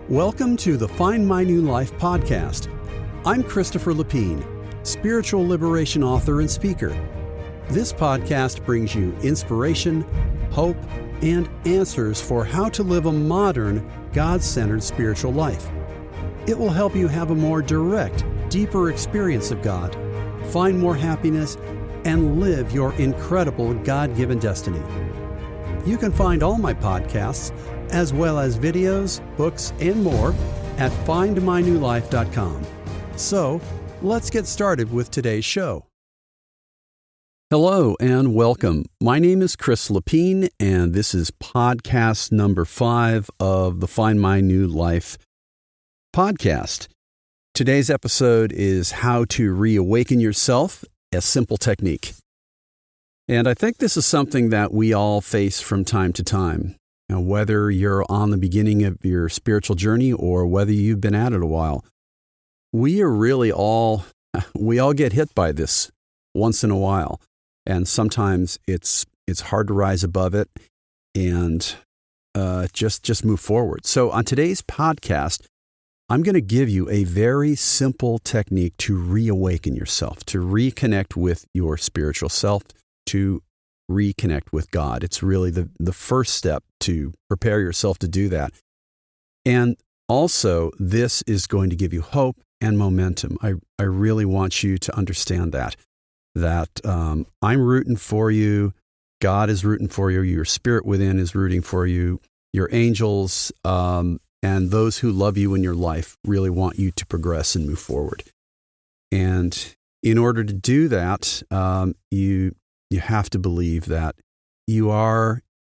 Welcome to the Find My New Life podcast. I'm Christopher Lapine, spiritual liberation author and speaker. This podcast brings you inspiration, hope, and answers for how to live a modern, God-centered spiritual life. It will help you have a more direct, deeper experience of God, find more happiness, and live your incredible God-given destiny. You can find all my podcasts, as well as videos, books, and more at findmynewlife.com. So, let's get started with today's show. Hello and welcome. My name is Chris Lapine, and this is podcast number 5 of the Find My New Life podcast. Today's episode is how to reawaken yourself, a simple technique. And I think this is something that we all face from time to time. Now, whether you're on the beginning of your spiritual journey or whether you've been at it a while, we all get hit by this once in a while. And sometimes it's hard to rise above it and just move forward. So on today's podcast, I'm going to give you a very simple technique to reawaken yourself, to reconnect with your spiritual self, to reconnect with God. It's really the first step to prepare yourself to do that. And also, this is going to give you hope and momentum. I really want you to understand that I'm rooting for you. God is rooting for you. Your spirit within is rooting for you. Your angels and those who love you in your life really want you to progress and move forward. And in order to do that, you have to believe that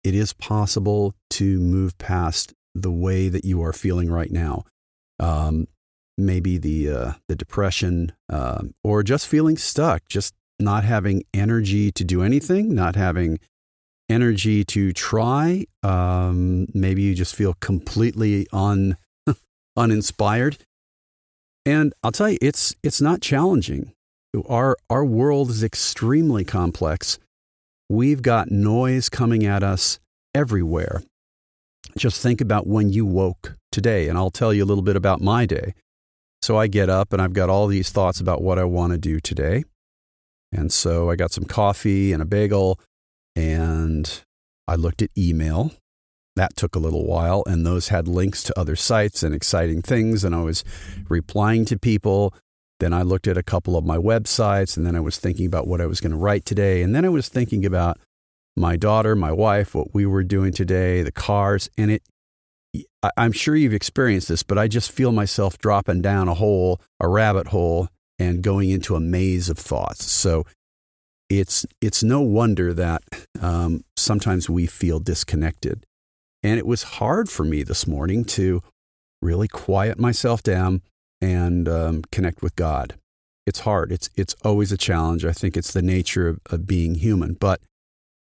it is possible to move past the way that you are feeling right now. Maybe the depression, or just feeling stuck, just not having energy to do anything, not having energy to try. Maybe you just feel completely uninspired. And I'll tell you, it's not challenging. Our world is extremely complex. We've got noise coming at us everywhere. Just think about when you woke today, and I'll tell you a little bit about my day. So I get up and I've got all these thoughts about what I want to do today. And so I got some coffee and a bagel, and I looked at email. That took a little while, and those had links to other sites and exciting things, and I was replying to people. Then I looked at a couple of my websites, and then I was thinking about what I was going to write today. And then I was thinking about my daughter, my wife, what we were doing today, the cars. And I'm sure you've experienced this, but I just feel myself dropping down a rabbit hole, and going into a maze of thoughts. So it's no wonder that sometimes we feel disconnected. And it was hard for me this morning to really quiet myself down and connect with God. It's hard. It's always a challenge. I think it's the nature of being human. But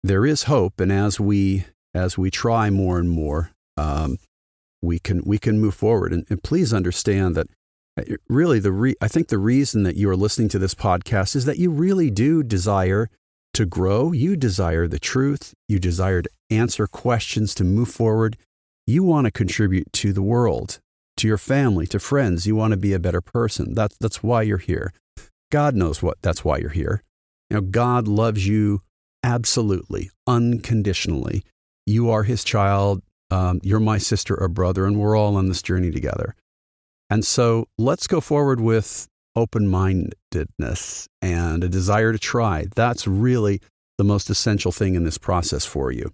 there is hope, and as we try more and more, we can move forward. And please understand that really I think the reason that you are listening to this podcast is that you really do desire to grow. You desire the truth. You desire to answer questions, to move forward. You want to contribute to the world, to your family, to friends. You want to be a better person. That's why you're here. God knows that's why you're here. God loves you absolutely, unconditionally. You are his child. You're my sister or brother, and we're all on this journey together. And so let's go forward with open-mindedness and a desire to try. That's really the most essential thing in this process for you.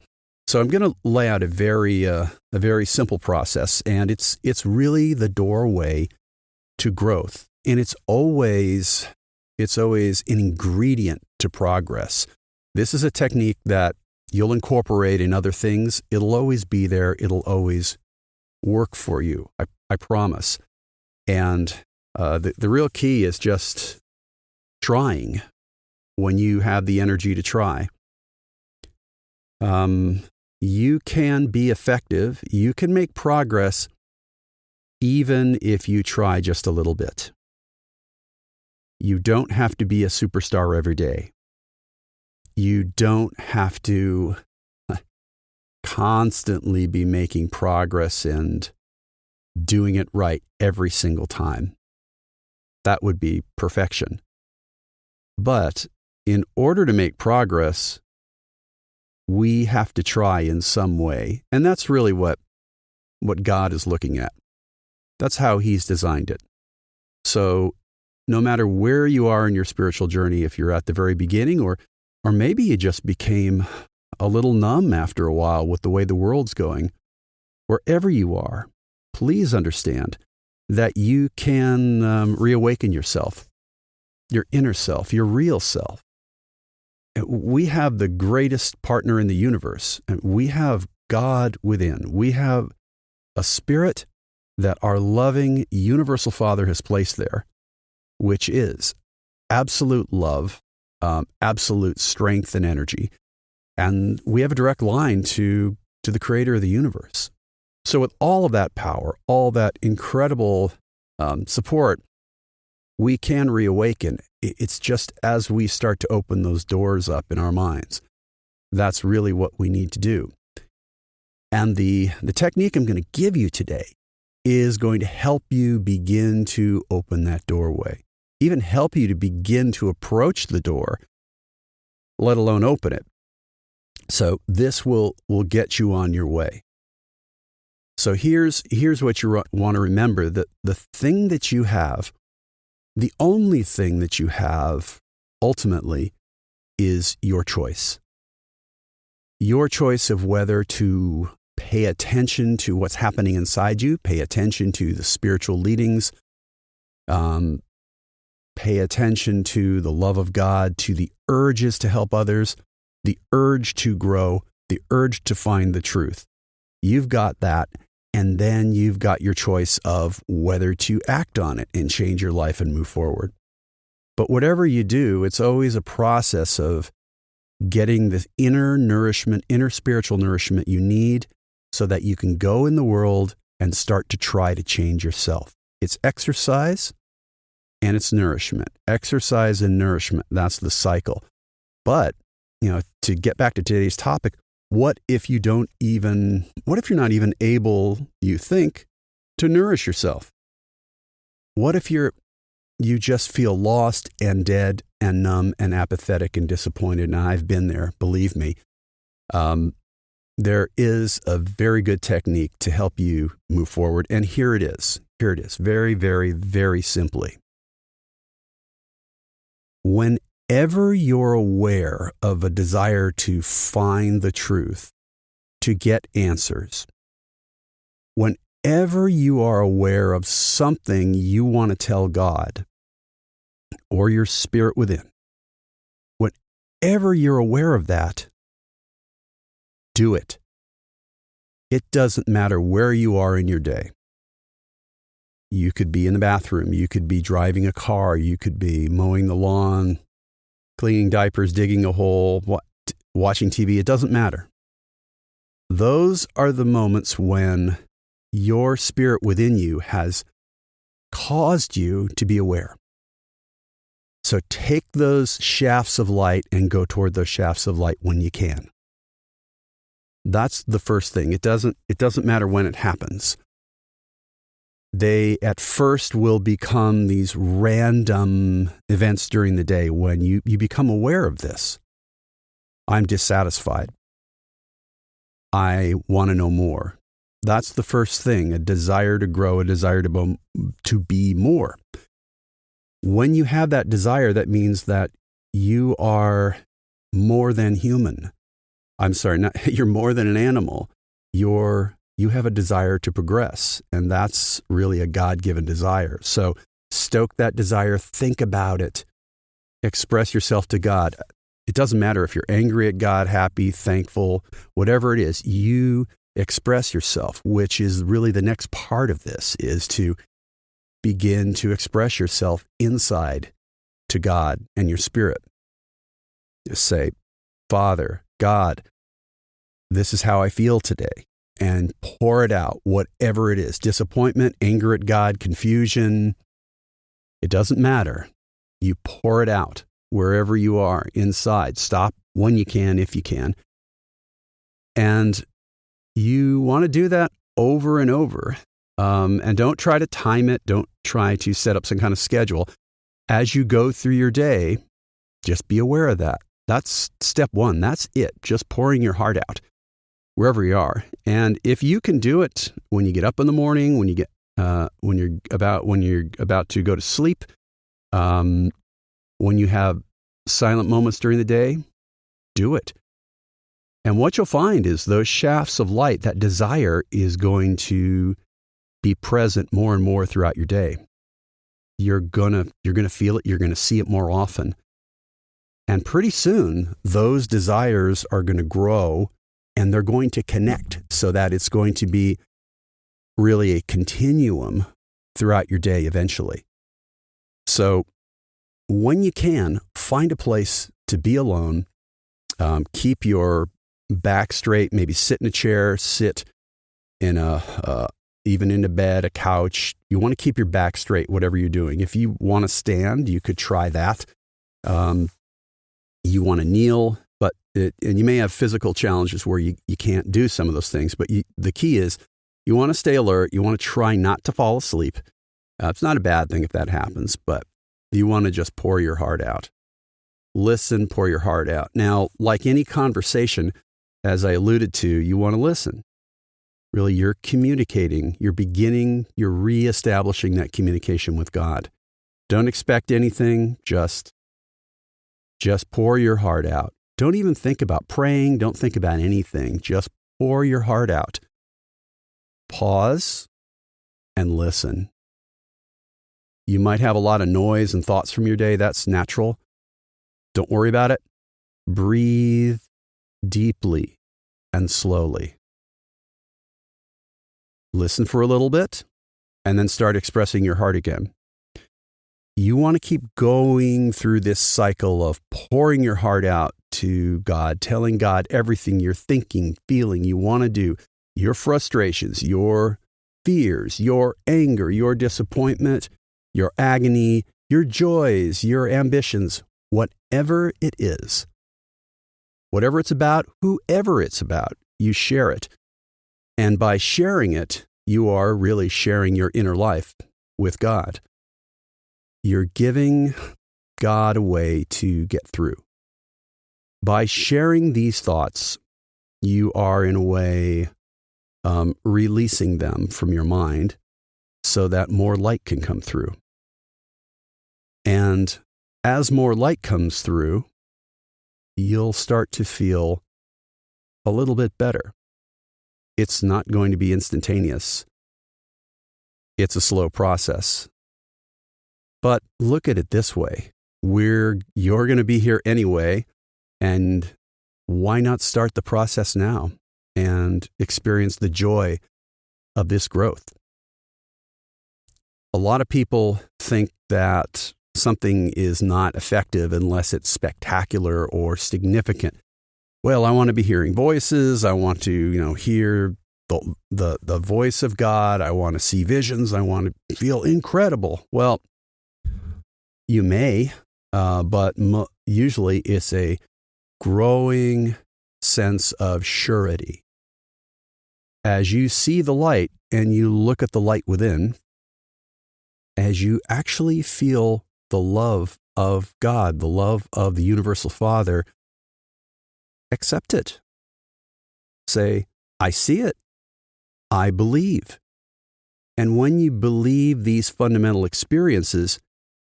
So I'm going to lay out a very simple process, and it's really the doorway to growth. And it's always an ingredient to progress. This is a technique that you'll incorporate in other things. It'll always be there. It'll always work for you. I promise. And the real key is just trying when you have the energy to try. You can be effective. You can make progress even if you try just a little bit. You don't have to be a superstar every day. You don't have to constantly be making progress and doing it right every single time. That would be perfection. But in order to make progress, we have to try in some way. And that's really what God is looking at. That's how He's designed it. So no matter where you are in your spiritual journey, if you're at the very beginning, or maybe you just became a little numb after a while with the way the world's going, wherever you are, please understand that you can reawaken yourself, your inner self, your real self. We have the greatest partner in the universe. We have God within. We have a spirit that our loving universal Father has placed there, which is absolute love, absolute strength and energy. And we have a direct line to the creator of the universe. So with all of that power, all that incredible support, we can reawaken. It's just as we start to open those doors up in our minds. That's really what we need to do. And the technique I'm going to give you today is going to help you begin to open that doorway, even help you to begin to approach the door, let alone open it. So this will get you on your way. So here's what you want to remember, that the thing that you have, the only thing that you have ultimately is your choice. Your choice of whether to pay attention to what's happening inside you, pay attention to the spiritual leadings, pay attention to the love of God, to the urges to help others, the urge to grow, the urge to find the truth. You've got that, and then you've got your choice of whether to act on it and change your life and move forward. But whatever you do, it's always a process of getting the inner nourishment, inner spiritual nourishment you need so that you can go in the world and start to try to change yourself. It's exercise and it's nourishment. Exercise and nourishment, that's the cycle. But, to get back to today's topic, what if you're not even able, you think, to nourish yourself? What if you just feel lost and dead and numb and apathetic and disappointed? And I've been there, believe me. There is a very good technique to help you move forward. And here it is. Very, very, very simply. Whenever you're aware of a desire to find the truth, to get answers, whenever you are aware of something you want to tell God or your spirit within, whenever you're aware of that, do it. It doesn't matter where you are in your day. You could be in the bathroom. You could be driving a car. You could be mowing the lawn, cleaning diapers, digging a hole, watching TV. It doesn't matter. Those are the moments when your spirit within you has caused you to be aware. So take those shafts of light and go toward those shafts of light when you can. That's the first thing. It doesn't matter when it happens. They at first will become these random events during the day when you become aware of this. I'm dissatisfied. I want to know more. That's the first thing, a desire to grow, a desire to be more. When you have that desire, that means that you are more than human. You're more than an animal. You have a desire to progress, and that's really a God-given desire. So stoke that desire, think about it, express yourself to God. It doesn't matter if you're angry at God, happy, thankful, whatever it is, you express yourself, which is really the next part of this, is to begin to express yourself inside to God and your spirit. Just say, Father, God, this is how I feel today. And pour it out, whatever it is. Disappointment, anger at God, confusion. It doesn't matter. You pour it out wherever you are inside. Stop when you can, if you can. And you want to do that over and over. And don't try to time it. Don't try to set up some kind of schedule. As you go through your day, just be aware of that. That's step one. That's it. Just pouring your heart out wherever you are. And if you can do it when you get up in the morning, when you're about to go to sleep, when you have silent moments during the day, do it. And what you'll find is those shafts of light, that desire is going to be present more and more throughout your day. You're gonna feel it. You're gonna see it more often. And pretty soon, those desires are going to grow and they're going to connect so that it's going to be really a continuum throughout your day eventually. So when you can, find a place to be alone. Keep your back straight, maybe sit in a chair, sit in even in a bed, a couch. You want to keep your back straight, whatever you're doing. If you want to stand, you could try that. You want to kneel, and you may have physical challenges where you can't do some of those things. But the key is you want to stay alert. You want to try not to fall asleep. It's not a bad thing if that happens, but you want to just pour your heart out. Listen, pour your heart out. Now, like any conversation, as I alluded to, you want to listen. Really, you're communicating. You're reestablishing that communication with God. Don't expect anything. Just pour your heart out. Don't even think about praying. Don't think about anything. Just pour your heart out. Pause and listen. You might have a lot of noise and thoughts from your day. That's natural. Don't worry about it. Breathe deeply and slowly. Listen for a little bit and then start expressing your heart again. You want to keep going through this cycle of pouring your heart out to God, telling God everything you're thinking, feeling, you want to do, your frustrations, your fears, your anger, your disappointment, your agony, your joys, your ambitions, whatever it is. Whatever it's about, whoever it's about, you share it. And by sharing it, you are really sharing your inner life with God. You're giving God a way to get through. By sharing these thoughts, you are in a way releasing them from your mind so that more light can come through. And as more light comes through, you'll start to feel a little bit better. It's not going to be instantaneous. It's a slow process. But look at it this way. You're going to be here anyway, and why not start the process now and experience the joy of this growth? A lot of people think that something is not effective unless it's spectacular or significant. Well, I want to be hearing voices. I want to, hear the voice of God. I want to see visions. I want to feel incredible. Well, you may, but usually it's a growing sense of surety. As you see the light and you look at the light within, as you actually feel the love of God, the love of the Universal Father, accept it. Say, I see it. I believe. And when you believe these fundamental experiences,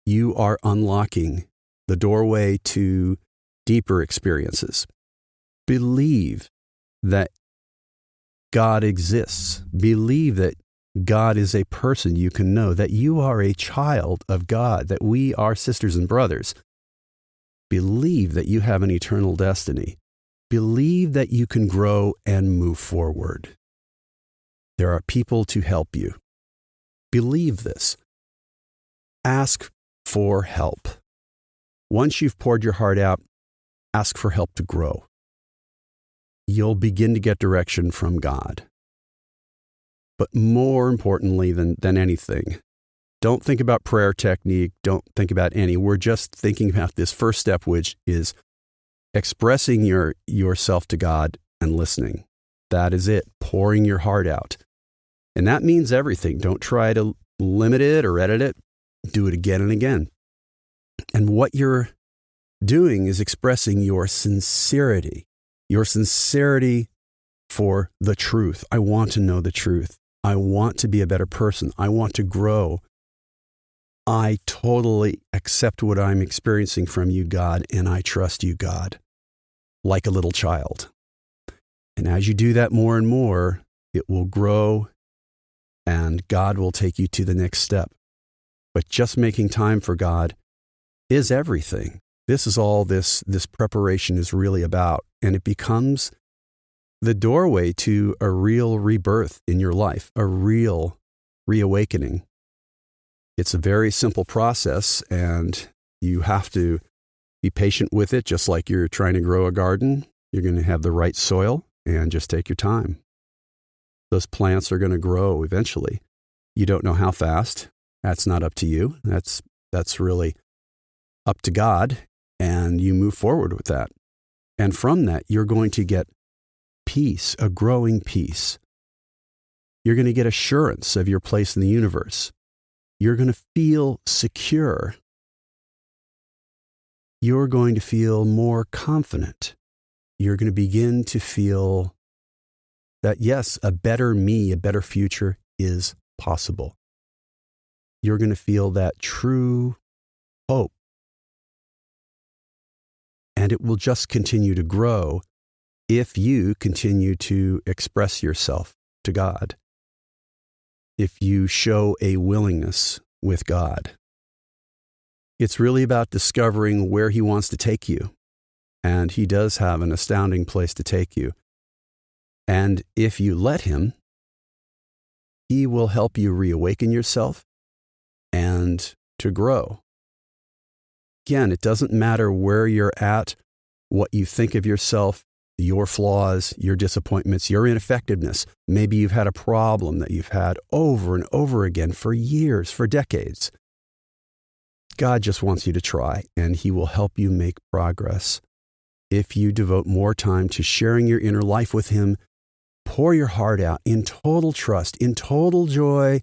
you are unlocking the doorway to deeper experiences. Believe that God exists. Believe that God is a person you can know, that you are a child of God, that we are sisters and brothers. Believe that you have an eternal destiny. Believe that you can grow and move forward. There are people to help you. Believe this. Ask for help. Once you've poured your heart out, ask for help to grow. You'll begin to get direction from God. But more importantly than anything, don't think about prayer technique. Don't think about any. We're just thinking about this first step, which is expressing yourself to God and listening. That is it, pouring your heart out. And that means everything. Don't try to limit it or edit it. Do it again and again. And what you're doing is expressing your sincerity for the truth. I want to know the truth. I want to be a better person. I want to grow. I totally accept what I'm experiencing from you, God, and I trust you, God, like a little child. And as you do that more and more, it will grow and God will take you to the next step. But just making time for God is everything. This is all this preparation is really about. And it becomes the doorway to a real rebirth in your life, a real reawakening. It's a very simple process, and you have to be patient with it, just like you're trying to grow a garden. You're going to have the right soil, and just take your time. Those plants are going to grow eventually. You don't know how fast. That's not up to you. That's really up to God, and you move forward with that. And from that, you're going to get peace, a growing peace. You're going to get assurance of your place in the universe. You're going to feel secure. You're going to feel more confident. You're going to begin to feel that, yes, a better me, a better future is possible. You're going to feel that true hope. And it will just continue to grow if you continue to express yourself to God. If you show a willingness with God. It's really about discovering where He wants to take you. And He does have an astounding place to take you. And if you let Him, He will help you reawaken yourself and to grow. Again, it doesn't matter where you're at, what you think of yourself, your flaws, your disappointments, your ineffectiveness. Maybe you've had a problem that you've had over and over again for years, for decades. God just wants you to try, and He will help you make progress. If you devote more time to sharing your inner life with Him, pour your heart out in total trust, in total joy,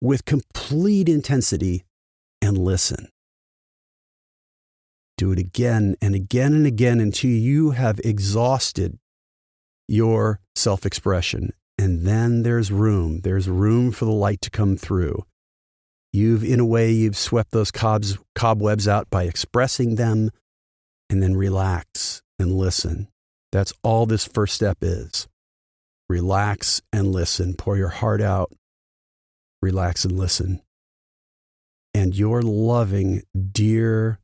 with complete intensity, and listen. Do it again and again and again until you have exhausted your self-expression. And then there's room for the light to come through. In a way, you've swept those cobwebs out by expressing them, and then relax and listen. That's all this first step is. Relax and listen. Pour your heart out. Relax and listen. And your loving, dear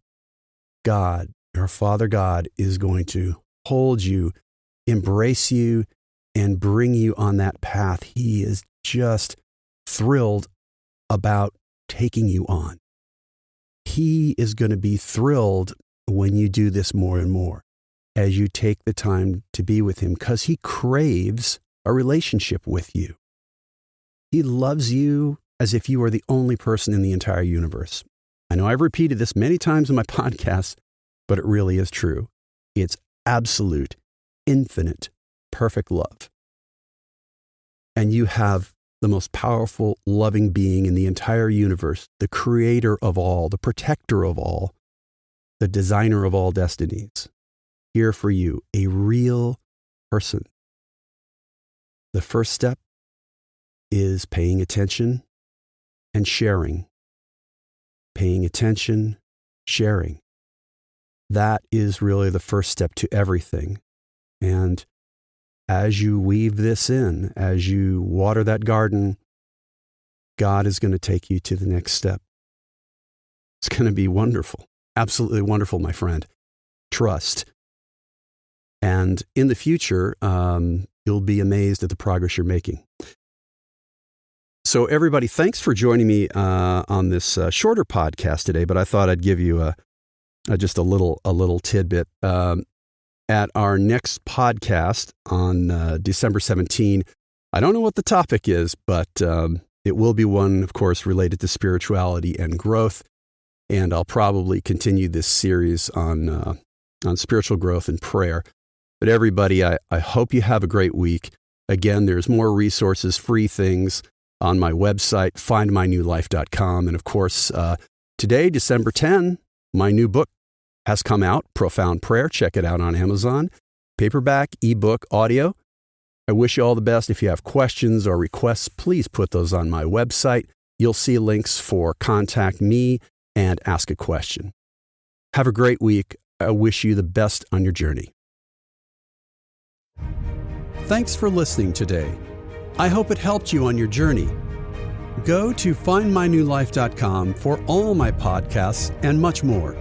God, our Father God, is going to hold you, embrace you, and bring you on that path He is just thrilled about taking you on. He is going to be thrilled when you do this more and more, as you take the time to be with Him, because He craves a relationship with you. He loves you as if you are the only person in the entire universe. I know I've repeated this many times in my podcast, but it really is true. It's absolute, infinite, perfect love. And you have the most powerful, loving being in the entire universe, the creator of all, the protector of all, the designer of all destinies, here for you, a real person. The first step is paying attention and sharing. Paying attention, sharing. That is really the first step to everything. And as you weave this in, as you water that garden, God is going to take you to the next step. It's going to be wonderful. Absolutely wonderful, my friend. Trust. And in the future, you'll be amazed at the progress you're making. So everybody, thanks for joining me on this shorter podcast today, but I thought I'd give you just a little tidbit. At our next podcast on December 17, I don't know what the topic is, but it will be one, of course, related to spirituality and growth. And I'll probably continue this series on spiritual growth and prayer. But everybody, I hope you have a great week. Again, there's more resources, free things on my website, findmynewlife.com. And of course, today, December 10, my new book has come out, Profound Prayer. Check it out on Amazon. Paperback, ebook, audio. I wish you all the best. If you have questions or requests, please put those on my website. You'll see links for Contact Me and Ask a Question. Have a great week. I wish you the best on your journey. Thanks for listening today. I hope it helped you on your journey. Go to findmynewlife.com for all my podcasts and much more.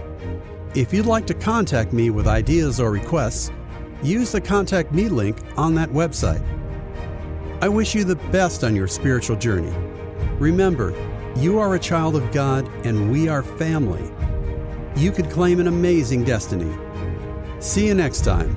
If you'd like to contact me with ideas or requests, use the Contact Me link on that website. I wish you the best on your spiritual journey. Remember, you are a child of God and we are family. You could claim an amazing destiny. See you next time